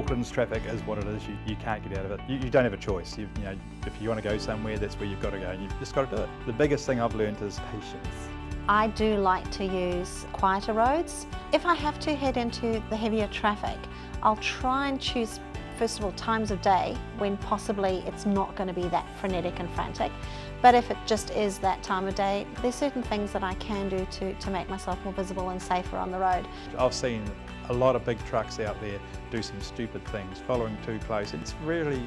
Auckland's traffic is what it is. You can't get out of it. You don't have a choice. You know, if you want to go somewhere, that's where you've got to go, and you've just got to do it. The biggest thing I've learned is patience. I do like to use quieter roads. If I have to head into the heavier traffic, I'll try and choose, first of all, times of day when possibly it's not going to be that frenetic and frantic. But if it just is that time of day, there's certain things that I can do to make myself more visible and safer on the road. I've seen a lot of big trucks out there do some stupid things, following too close. It's really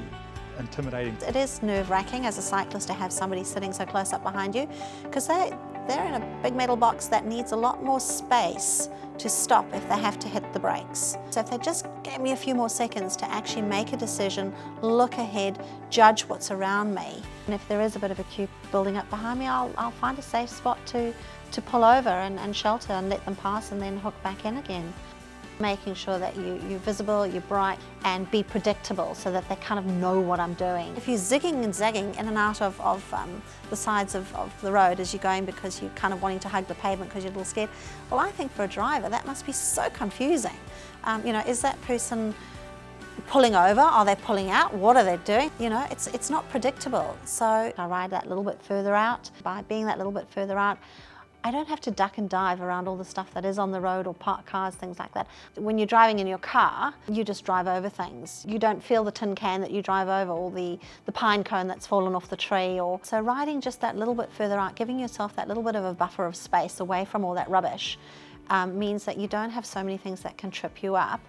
intimidating. It is nerve-wracking as a cyclist to have somebody sitting so close up behind you, because they're in a big metal box that needs a lot more space to stop if they have to hit the brakes. So if they just gave me a few more seconds to actually make a decision, look ahead, judge what's around me, and if there is a bit of a queue building up behind me, I'll find a safe spot to pull over and shelter and let them pass and then hook back in again. Making sure that you're visible, you're bright, and be predictable so that they kind of know what I'm doing. If you're zigging and zagging in and out of the sides of the road as you're going because you're kind of wanting to hug the pavement because you're a little scared, well, I think for a driver that must be so confusing. You know, is that person pulling over? Are they pulling out? What are they doing? You know, it's not predictable. So I ride that little bit further out. By being that little bit further out, I don't have to duck and dive around all the stuff that is on the road or parked cars, things like that. When you're driving in your car, you just drive over things. You don't feel the tin can that you drive over or the pine cone that's fallen off the tree. So riding just that little bit further out, giving yourself that little bit of a buffer of space away from all that rubbish means that you don't have so many things that can trip you up.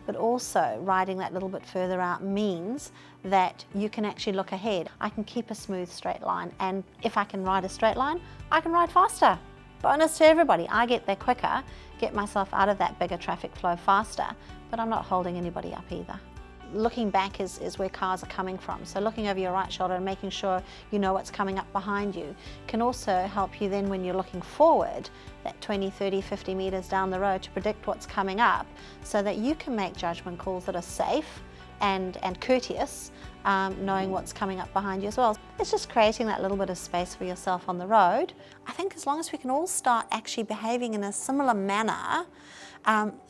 But also riding that little bit further out means that you can actually look ahead. I can keep a smooth straight line, and if I can ride a straight line, I can ride faster. Bonus to everybody, I get there quicker, get myself out of that bigger traffic flow faster, but I'm not holding anybody up either. Looking back is where cars are coming from, so looking over your right shoulder and making sure you know what's coming up behind you can also help you then when you're looking forward, that 20, 30, 50 metres down the road to predict what's coming up so that you can make judgment calls that are safe and courteous, knowing what's coming up behind you as well. It's just creating that little bit of space for yourself on the road. I think as long as we can all start actually behaving in a similar manner,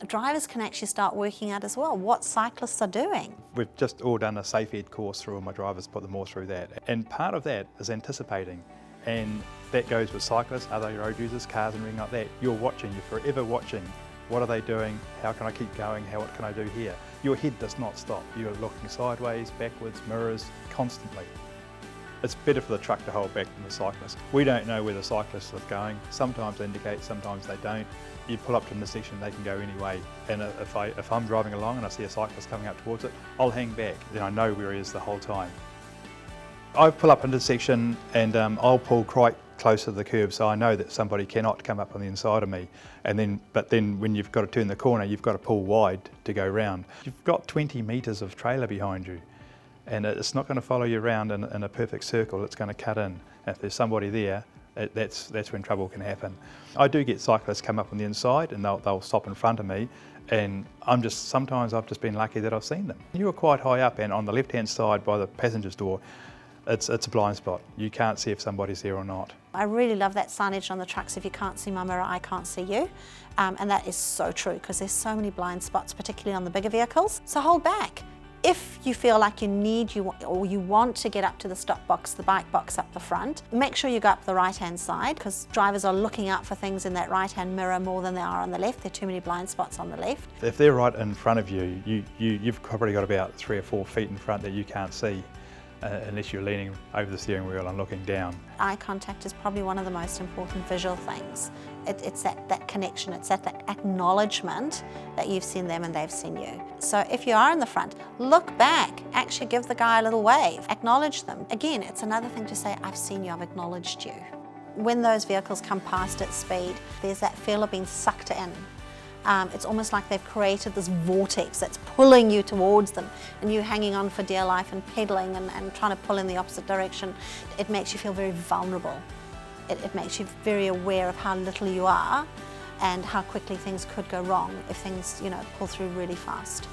drivers can actually start working out as well what cyclists are doing. We've just all done a safe ed course through all my drivers, put them all through that. And part of that is anticipating. And that goes with cyclists, other road users, cars and everything like that. You're watching, you're forever watching. What are they doing? How can I keep going? What can I do here? Your head does not stop. You're looking sideways, backwards, mirrors, constantly. It's better for the truck to hold back than the cyclist. We don't know where the cyclist is going. Sometimes they indicate, sometimes they don't. You pull up to an intersection, they can go anyway. And if I'm driving along and I see a cyclist coming up towards it, I'll hang back. Then I know where he is the whole time. I pull up into the section and I'll pull quite close to the curb so I know that somebody cannot come up on the inside of me. But then when you've got to turn the corner, you've got to pull wide to go round. You've got 20 metres of trailer behind you and it's not going to follow you around in a perfect circle, it's going to cut in. If there's somebody there, that's when trouble can happen. I do get cyclists come up on the inside and they'll stop in front of me, and sometimes I've just been lucky that I've seen them. You were quite high up, and on the left-hand side by the passenger's door, it's a blind spot. You can't see if somebody's there or not. I really love that signage on the trucks, if you can't see my mirror, I can't see you. And that is so true, because there's so many blind spots, particularly on the bigger vehicles. So hold back. If you feel like you want to get up to the stop box, the bike box up the front, make sure you go up the right-hand side, because drivers are looking out for things in that right-hand mirror more than they are on the left. There are too many blind spots on the left. If they're right in front of you, you've probably got about 3 or 4 feet in front that you can't see. Unless you're leaning over the steering wheel and looking down. Eye contact is probably one of the most important visual things. It's that connection, it's that acknowledgement that you've seen them and they've seen you. So if you are in the front, look back, actually give the guy a little wave, acknowledge them. Again, it's another thing to say, I've seen you, I've acknowledged you. When those vehicles come past at speed, there's that feel of being sucked in. It's almost like they've created this vortex that's pulling you towards them and you hanging on for dear life and pedaling and trying to pull in the opposite direction. It makes you feel very vulnerable. It makes you very aware of how little you are and how quickly things could go wrong if things, pull through really fast.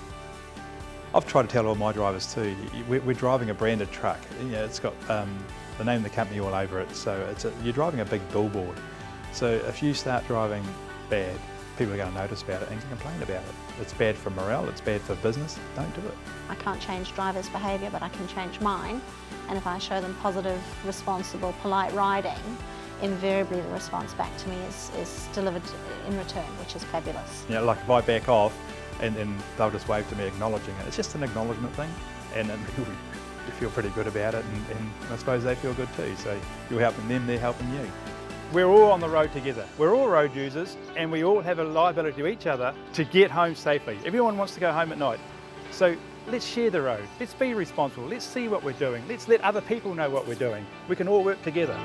I've tried to tell all my drivers too, we're driving a branded truck. It's got the name of the company all over it, so you're driving a big billboard. So if you start driving bad, people are going to notice about it and complain about it. it's bad for morale, it's bad for business, don't do it. I can't change drivers' behaviour, but I can change mine. And if I show them positive, responsible, polite riding, invariably the response back to me is delivered in return, which is fabulous. You know, like if I back off and they'll just wave to me acknowledging it. It's just an acknowledgement thing, and you feel pretty good about it, and I suppose they feel good too. So you're helping them, they're helping you. We're all on the road together. We're all road users, and we all have a liability to each other to get home safely. Everyone wants to go home at night. So let's share the road. Let's be responsible. Let's see what we're doing. Let's let other people know what we're doing. We can all work together.